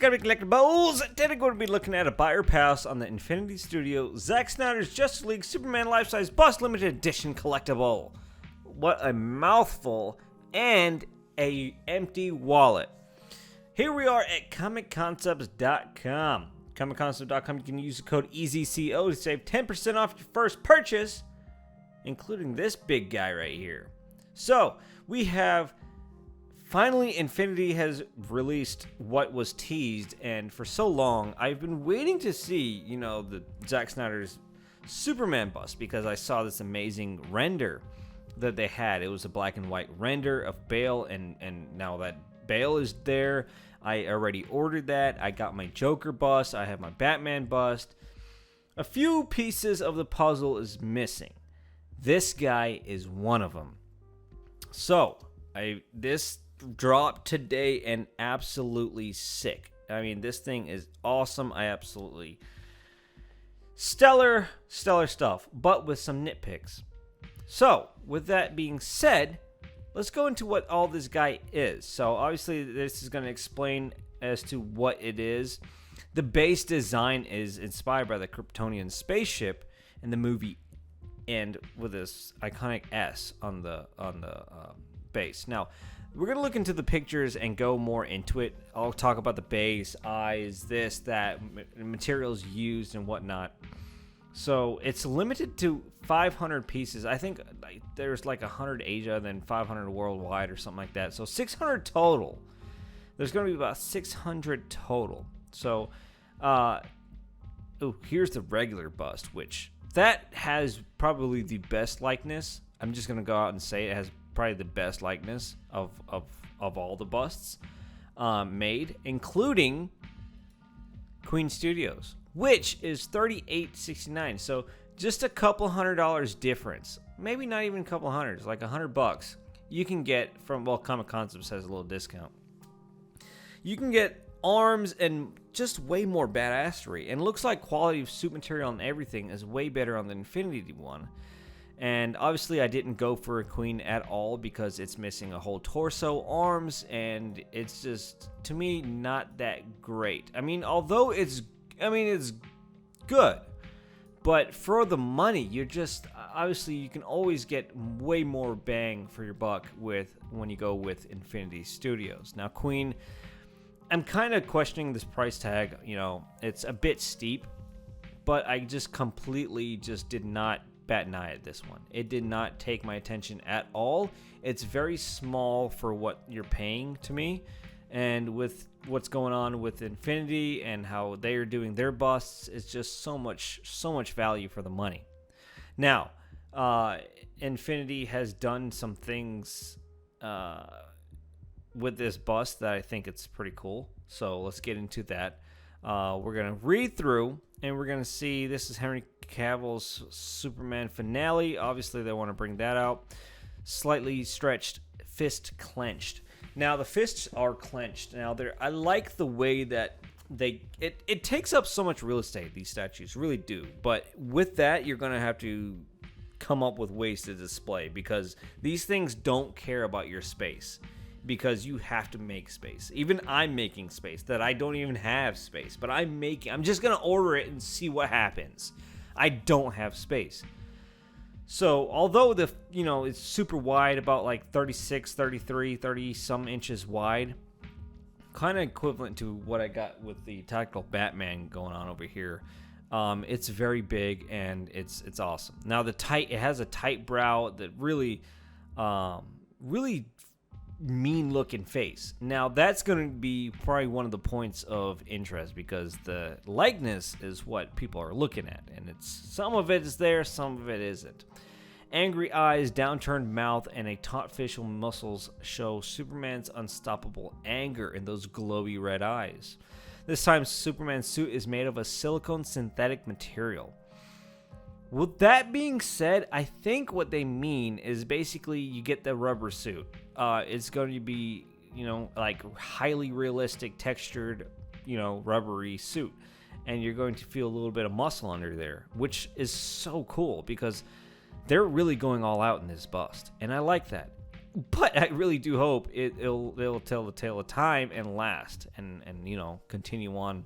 gotta be Collectibles. Today we're going to be looking at a buyer pass on the Infinity Studio Zack Snyder's Justice League Superman Life-Size Bust Limited Edition Collectible. What a mouthful and a empty wallet. Here we are at ComicConcepts.com. ComicConcepts.com, you can use the code EZCO to save 10% off your first purchase, including this big guy right here. So, we have... Finally, Infinity has released what was teased, and for so long, I've been waiting to see, the Zack Snyder's Superman bust, because I saw this amazing render that they had. It was a black and white render of Bale, and now that Bale is there, I already ordered that. I got my Joker bust. I have my Batman bust. A few pieces of the puzzle is missing. This guy is one of them. So, this dropped today and absolutely sick. I mean, this thing is awesome. I absolutely stellar stuff, but with some nitpicks. So, with that being said, let's go into what all this guy is. So, obviously, this is going to explain as to what it is. The base design is inspired by the Kryptonian spaceship in the movie, and with this iconic S on the base. Now, we're going to look into the pictures and go more into it. I'll talk about the base, eyes, this, that, materials used, and whatnot. So, it's limited to 500 pieces. I think there's like 100 Asia, then 500 worldwide or something like that. So, 600 total. There's going to be about 600 total. So, here's the regular bust, which that has probably the best likeness. I'm just going to go out and say it has probably the best likeness of all the busts made, including Queen Studios, which is $38.69. So just a couple $100 difference. Maybe not even a couple hundreds, like $100 you can get from, Comic Concepts has a little discount. You can get arms and just way more badassery, and looks like quality of suit material and everything is way better on the Infinity one. And obviously I didn't go for a Queen at all because it's missing a whole torso, arms, and it's just, to me, not that great. I mean, although it's good, but for the money, you're just, obviously you can always get way more bang for your buck when you go with Infinity Studios. Now, Queen, I'm kind of questioning this price tag. It's a bit steep, but I just completely did not bat an eye at this one. It did not take my attention at all. It's very small for what you're paying to me, and with what's going on with Infinity and how they are doing their busts, it's just so much value for the money. Now, Infinity has done some things with this bust that I think it's pretty cool. So let's get into that. We're gonna read through, and we're gonna see. This is Henry Cavill's Superman finale. Obviously, they want to bring that out. Slightly stretched, fist clenched. Now, the fists are clenched. Now, I like the way that it takes up so much real estate, these statues really do. But with that, you're going to have to come up with ways to display, because these things don't care about your space, because you have to make space. Even I'm making space that I don't even have space, but I'm just going to order it and see what happens. I don't have space. So, although it's super wide, about like 36, 33, 30 some inches wide, kind of equivalent to what I got with the tactical Batman going on over here. It's very big, and it's awesome. Now, it has a tight brow that really mean looking face. Now, that's going to be probably one of the points of interest, because the likeness is what people are looking at, and some of it is there, some of it isn't. Angry eyes, downturned mouth, and a taut facial muscles show Superman's unstoppable anger in those glowy red eyes. This time, Superman's suit is made of a silicone synthetic material. With that being said, I think what they mean is basically you get the rubber suit. It's going to be, like highly realistic textured, rubbery suit. And you're going to feel a little bit of muscle under there, which is so cool because they're really going all out in this bust. And I like that. But I really do hope it'll tell the tale of time and last and continue on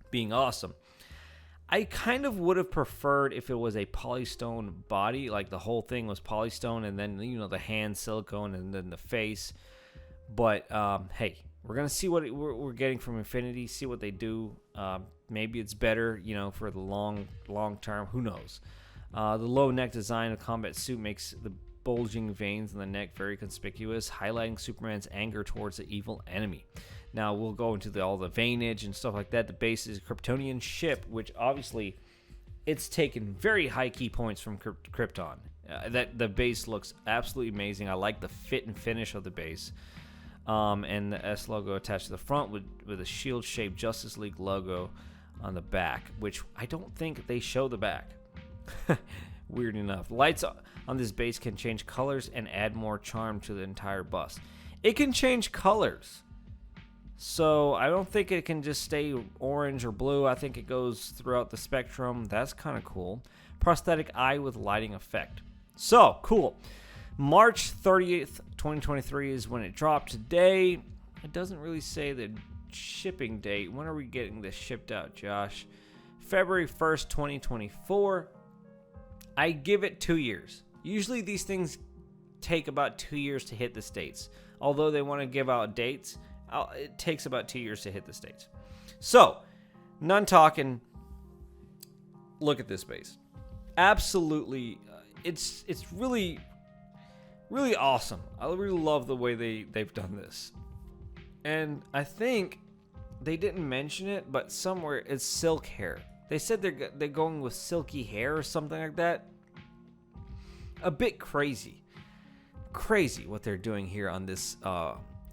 being awesome. I kind of would have preferred if it was a polystone body, like the whole thing was polystone, and then the hand silicone, and then the face. But hey, we're gonna see what we're getting from Infinity. See what they do. Maybe it's better, for the long term. Who knows? The low neck design of the combat suit makes the bulging veins in the neck very conspicuous, highlighting Superman's anger towards the evil enemy. Now, we'll go into all the veinage and stuff like that. The base is a Kryptonian ship, which obviously it's taken very high key points from Krypton. That the base looks absolutely amazing. I like the fit and finish of the base. And the S logo attached to the front with a shield-shaped Justice League logo on the back, which I don't think they show the back. Weird enough. Lights on this base can change colors and add more charm to the entire bust. It can change colors. So I don't think it can just stay orange or blue. I think it goes throughout the spectrum. That's kind of cool. Prosthetic eye with lighting effect. So, cool. March 30th, 2023 is when it dropped today. It doesn't really say the shipping date. When are we getting this shipped out, Josh? February 1st, 2024. I give it 2 years. Usually these things take about 2 years to hit the States. Although they want to give out dates, it takes about 2 years to hit the States. So, none talking. Look at this base. Absolutely. It's really, really awesome. I really love the way they've done this. And I think they didn't mention it, but somewhere it's silk hair. They said they're going with silky hair or something like that. A bit crazy. Crazy what they're doing here on this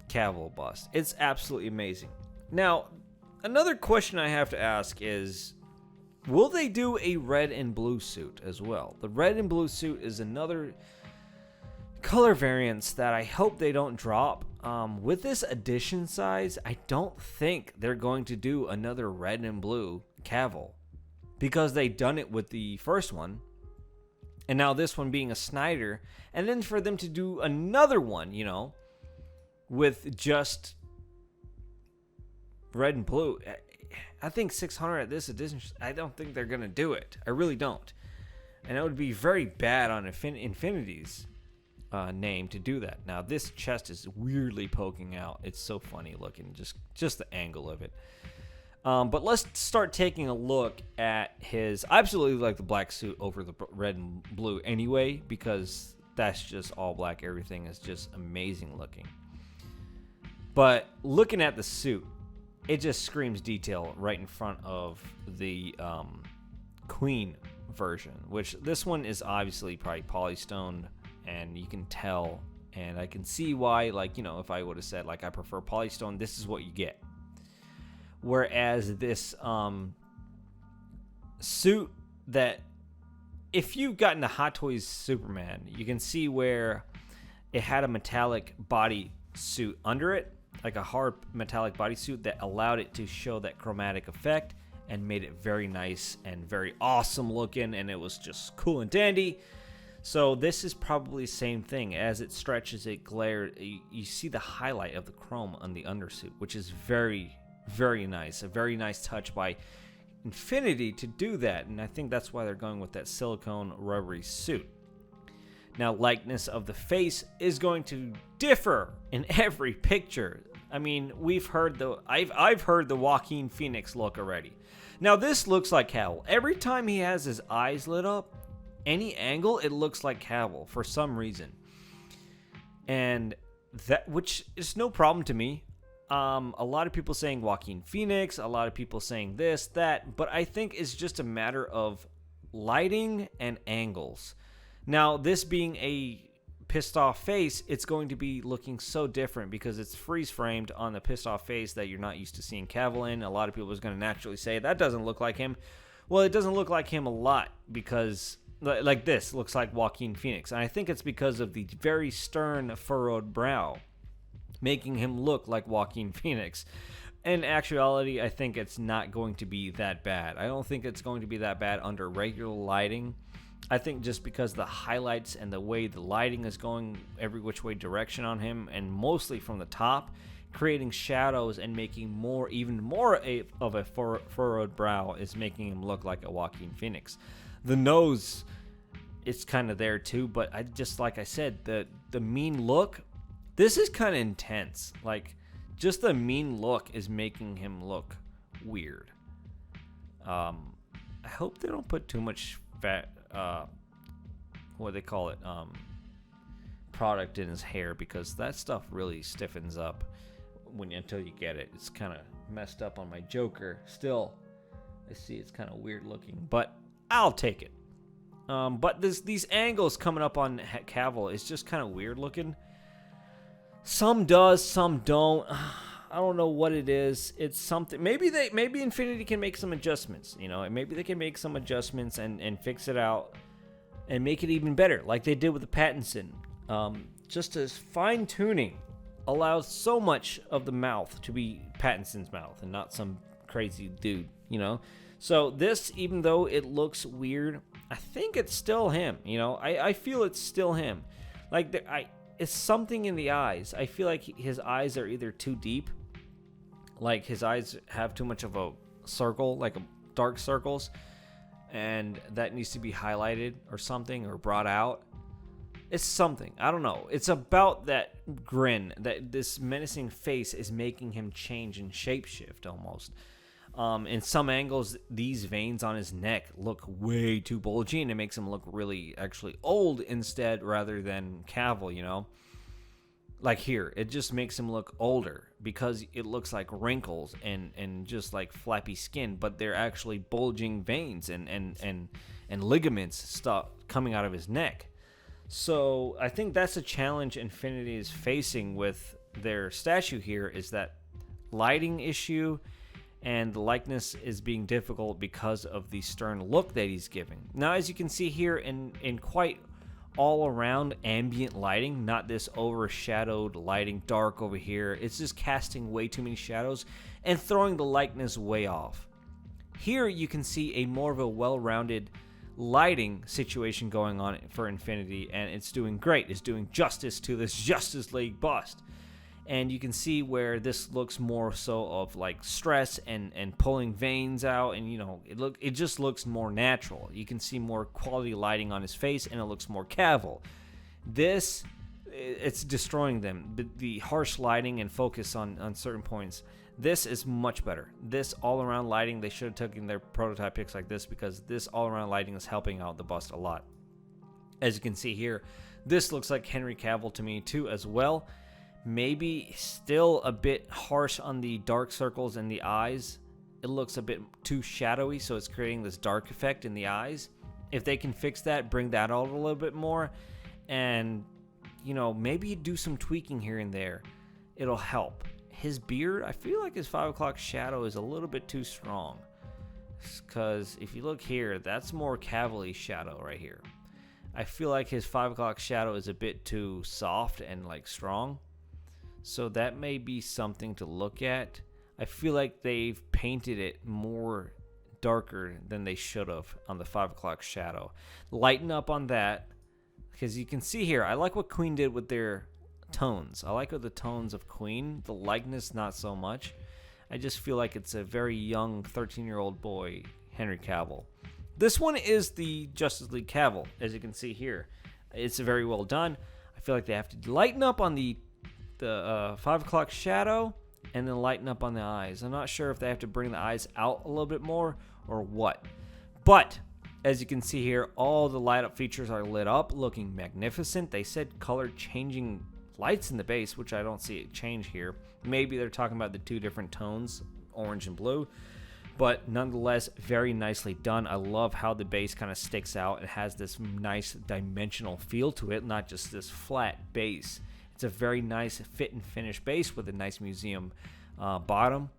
Cavill bust. It's absolutely amazing. Now, another question I have to ask is, will they do a red and blue suit as well? The red and blue suit is another color variants that I hope they don't drop. With this edition size, I don't think they're going to do another red and blue Cavill, because they done it with the first one, and now this one being a Snyder, and then for them to do another one, with just red and blue, I think 600 at this edition, I don't think they're going to do it. I really don't. And it would be very bad on Infinity's name to do that. Now, this chest is weirdly poking out. It's so funny looking, just the angle of it. But let's start taking a look at his... I absolutely like the black suit over the red and blue anyway, because that's just all black. Everything is just amazing looking. But looking at the suit, it just screams detail right in front of the Queen version, which this one is obviously probably polystoned, and you can tell, and I can see why, if I would have said, I prefer polystone, this is what you get. Whereas this suit that, if you've gotten the Hot Toys Superman, you can see where it had a metallic body suit under it, like a hard metallic bodysuit that allowed it to show that chromatic effect and made it very nice and very awesome looking, and it was just cool and dandy. So this is probably the same thing. As it stretches, it glares, you see the highlight of the chrome on the undersuit, which is very, very nice. A very nice touch by Infinity to do that, and I think that's why they're going with that silicone rubbery suit. Now, likeness of the face is going to differ in every picture. I mean, I've heard the Joaquin Phoenix look already. Now, this looks like Cavill. Every time he has his eyes lit up, any angle, it looks like Cavill for some reason. And that, which is no problem to me. A lot of people saying Joaquin Phoenix, a lot of people saying this, that, but I think it's just a matter of lighting and angles. Now, this being a pissed off face, it's going to be looking so different because it's freeze framed on the pissed off face that you're not used to seeing Cavill in. A lot of people is going to naturally say that doesn't look like him. Well, it doesn't look like him a lot because like this looks like Joaquin Phoenix. And I think it's because of the very stern furrowed brow, making him look like Joaquin Phoenix. In actuality, I think it's not going to be that bad. I don't think it's going to be that bad under regular lighting. I think just because the highlights and the way the lighting is going every which way direction on him, and mostly from the top, creating shadows and making even more of a furrowed brow is making him look like a Joaquin Phoenix. The nose, it's kind of there too, but like I said, the mean look, this is kind of intense. Like, just the mean look is making him look weird. I hope they don't put too much fat, what do they call it, product in his hair, because that stuff really stiffens up until you get it. It's kind of messed up on my Joker. Still, I see it's kind of weird looking, but I'll take it. But these angles coming up on Cavill is just kind of weird looking. Some does, some don't. I don't know what it is. It's something. Maybe Infinity can make some adjustments. Maybe they can make some adjustments and fix it out and make it even better, like they did with the Pattinson. Just as fine tuning allows so much of the mouth to be Pattinson's mouth and not some crazy dude. So this, even though it looks weird, I think it's still him. I feel it's still him. Like it's something in the eyes. I feel like his eyes are either too deep, like his eyes have too much of a circle, like dark circles, and that needs to be highlighted or something, or brought out. It's something. I don't know. It's about that grin, that this menacing face is making him change and shapeshift almost. In some angles, these veins on his neck look way too bulgy, and it makes him look really actually old instead, rather than Cavill, Like here, it just makes him look older because it looks like wrinkles and just like flappy skin, but they're actually bulging veins and ligaments stuff coming out of his neck. So I think that's a challenge Infinity is facing with their statue here, is that lighting issue, and the likeness is being difficult because of the stern look that he's giving. Now, as you can see here, in quite all around ambient lighting, not this overshadowed lighting, dark over here. It's just casting way too many shadows and throwing the likeness way off. Here you can see a more of a well-rounded lighting situation going on for Infinity, and it's doing great. It's doing justice to this Justice League bust. And you can see where this looks more so of like stress and pulling veins out, and it just looks more natural. You can see more quality lighting on his face, and it looks more Cavill. This, it's destroying them. The harsh lighting and focus on certain points. This is much better. This all-around lighting, they should have taken their prototype pics like this, because this all-around lighting is helping out the bust a lot. As you can see here, this looks like Henry Cavill to me too as well. Maybe still a bit harsh on the dark circles in the eyes. It looks a bit too shadowy, so it's creating this dark effect in the eyes. If they can fix that, bring that out a little bit more, and maybe do some tweaking here and there, it'll help. His beard, I feel like his 5 o'clock shadow is a little bit too strong, because if you look here, that's more Cavill-y shadow right here. I feel like his 5 o'clock shadow is a bit too soft and like strong. So that may be something to look at. I feel like they've painted it more darker than they should have on the 5 o'clock shadow. Lighten up on that, because you can see here, I like what Queen did with their tones. I like the tones of Queen. The likeness, not so much. I just feel like it's a very young 13-year-old boy, Henry Cavill. This one is the Justice League Cavill, as you can see here. It's very well done. I feel like they have to lighten up on the 5 o'clock shadow, and then lighten up on the eyes. I'm not sure if they have to bring the eyes out a little bit more or what. But as you can see here, all the light up features are lit up, looking magnificent. They said color changing lights in the base, which I don't see it change here. Maybe they're talking about the two different tones, orange and blue. But nonetheless, very nicely done. I love how the base kind of sticks out. It has this nice dimensional feel to it, not just this flat base. It's a very nice fit and finish base with a nice museum bottom.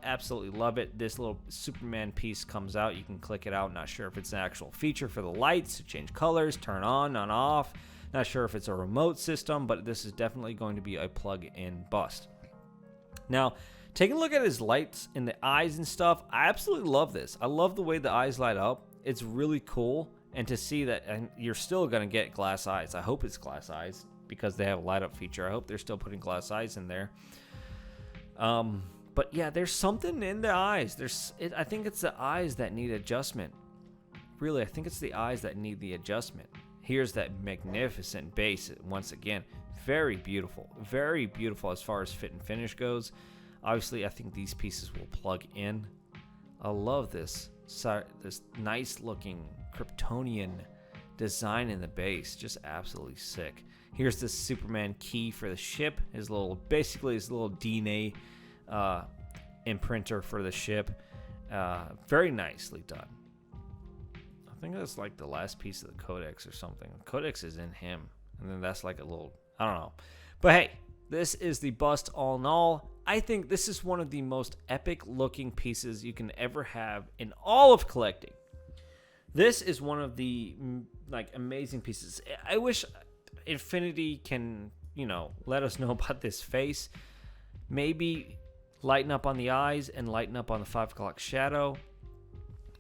Absolutely love it. This little Superman piece comes out. You can click it out. Not sure if it's an actual feature for the lights to change colors, turn on off. Not sure if it's a remote system, but this is definitely going to be a plug-in bust. Now, taking a look at his lights in the eyes and stuff, I absolutely love this. I love the way the eyes light up. It's really cool. and to see that, and you're still going to get glass eyes. I hope it's glass eyes because they have a light up feature. I hope they're still putting glass eyes in there. But yeah, there's something in the eyes. I think it's the eyes that need adjustment. Really, I think it's the eyes that need the adjustment. Here's that magnificent base once again. Very beautiful as far as fit and finish goes. Obviously, I think these pieces will plug in. I love this nice looking Kryptonian design in the base. Just absolutely sick. Here's the Superman key for the ship. His little DNA imprinter for the ship. Very nicely done. I think that's like the last piece of the Codex or something. The Codex is in him. And then that's like a little, I don't know. But hey, this is the bust all in all. I think this is one of the most epic looking pieces you can ever have in all of collecting. This is one of the amazing pieces. I wish Infinity can, let us know about this face. Maybe lighten up on the eyes and lighten up on the 5 o'clock shadow.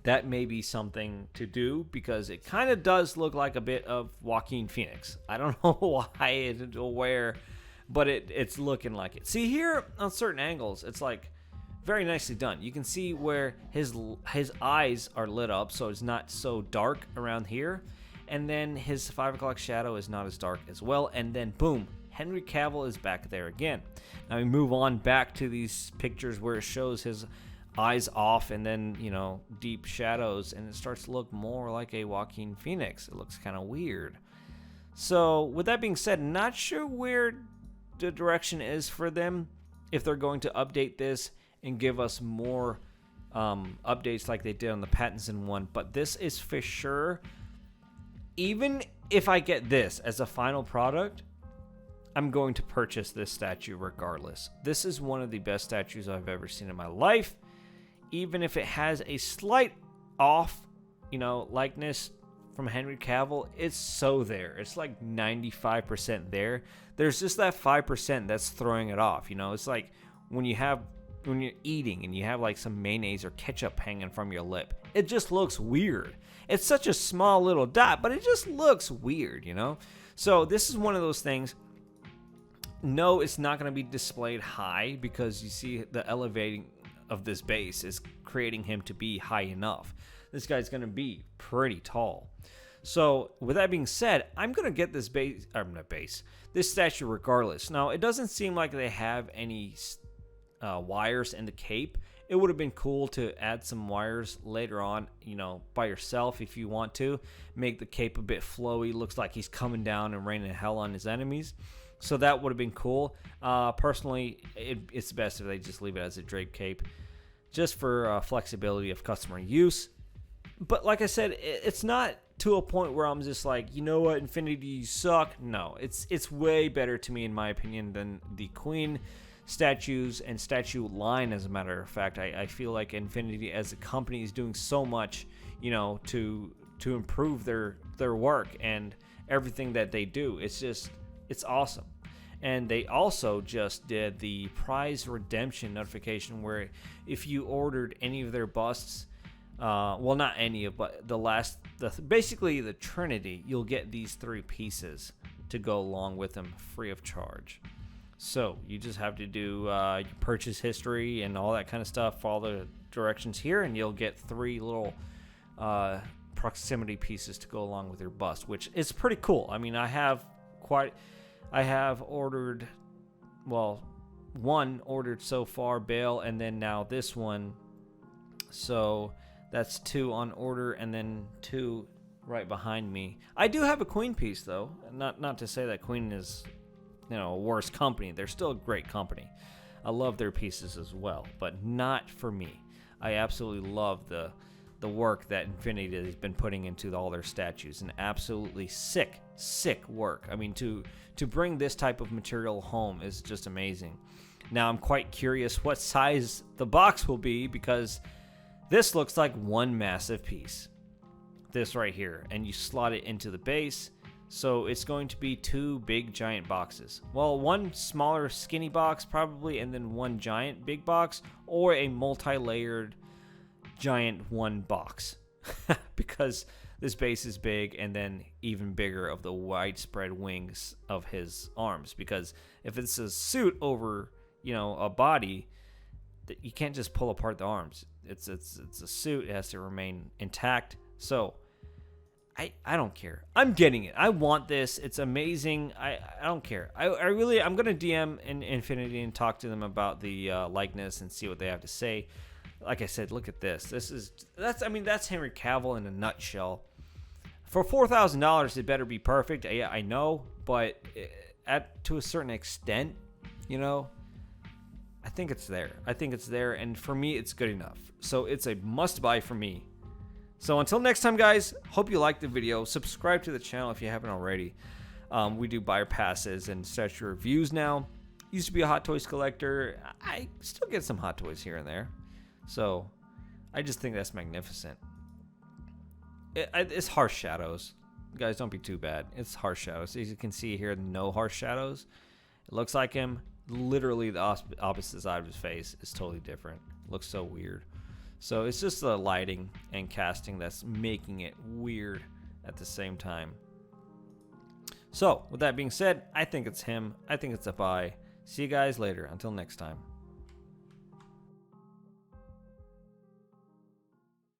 That may be something to do because it kind of does look like a bit of Joaquin Phoenix. I don't know why it's where, but it's looking like it. See here on certain angles, it's like very nicely done. You can see where his eyes are lit up, so it's not so dark around here. And then his 5 o'clock shadow is not as dark as well. And then boom, Henry Cavill is back there again. Now we move on back to these pictures where it shows his eyes off and then, deep shadows, and it starts to look more like a Joaquin Phoenix. It looks kind of weird. So with that being said, not sure where the direction is for them, if they're going to update this and give us more updates like they did on the Pattinson one. But this is for sure. Even if I get this as a final product, I'm going to purchase this statue regardless. This is one of the best statues I've ever seen in my life. Even if it has a slight off, likeness from Henry Cavill, it's so there. It's like 95% there. There's just that 5% that's throwing it off. It's like when you're eating and you have like some mayonnaise or ketchup hanging from your lip. It just looks weird. It's such a small little dot, but it just looks weird, So this is one of those things. No, it's not going to be displayed high because you see the elevating of this base is creating him to be high enough. This guy's going to be pretty tall. So with that being said, I'm going to get this this statue regardless. Now, it doesn't seem like they have any wires in the cape. It would have been cool to add some wires later on, by yourself if you want to. Make the cape a bit flowy. Looks like he's coming down and raining hell on his enemies. So that would have been cool. Personally, it's best if they just leave it as a drape cape, just for flexibility of customer use. But like I said, it's not to a point where I'm just like, what, Infinity, you suck. No, it's way better to me, in my opinion, than the Queen statues and statue line. As a matter of fact, I feel like Infinity as a company is doing so much, to improve their work and everything that they do. It's awesome. And they also just did the prize redemption notification where if you ordered any of their busts, well, not any of, but basically the Trinity, you'll get these 3 pieces to go along with them free of charge. So you just have to do your purchase history and all that kind of stuff, follow the directions here, and you'll get 3 little proximity pieces to go along with your bust, which is pretty cool. I mean, I have ordered, one ordered so far, Bale, and then now this one. So that's 2 on order, and then 2 right behind me. I do have a Queen piece, though. Not to say that Queen is, a worse company. They're still a great company. I love their pieces as well, but not for me. I absolutely love the work that Infinity has been putting into all their statues, and absolutely sick work. I mean, to bring this type of material home is just amazing. Now, I'm quite curious what size the box will be, because this looks like one massive piece. This right here, and you slot it into the base, so it's going to be 2 big giant boxes. Well, one smaller skinny box probably, and then one giant big box, or a multi-layered giant one box. Because this base is big, and then even bigger of the widespread wings of his arms. Because if it's a suit over, a body, you can't just pull apart the arms. It's a suit. It has to remain intact. So I don't care. I'm getting it. I want this. It's amazing. I don't care. I'm gonna DM in Infinity and talk to them about the likeness and see what they have to say. Like I said, look at this. That's Henry Cavill in a nutshell. For $4,000, it better be perfect. Yeah, I know, but to a certain extent, I think it's there. And for me, it's good enough. So it's a must-buy for me. So until next time, guys, hope you liked the video. Subscribe to the channel if you haven't already. We do buyer passes and statue reviews now. Used to be a Hot Toys collector. I still get some Hot Toys here and there. So I just think that's magnificent. It's harsh shadows. Guys, don't be too bad. It's harsh shadows. As you can see here, no harsh shadows. It looks like him. Literally the opposite side of his face is totally different. It looks so weird. So it's just the lighting and casting that's making it weird at the same time. So with that being said, I think it's him. I think it's a buy. See you guys later. Until next time.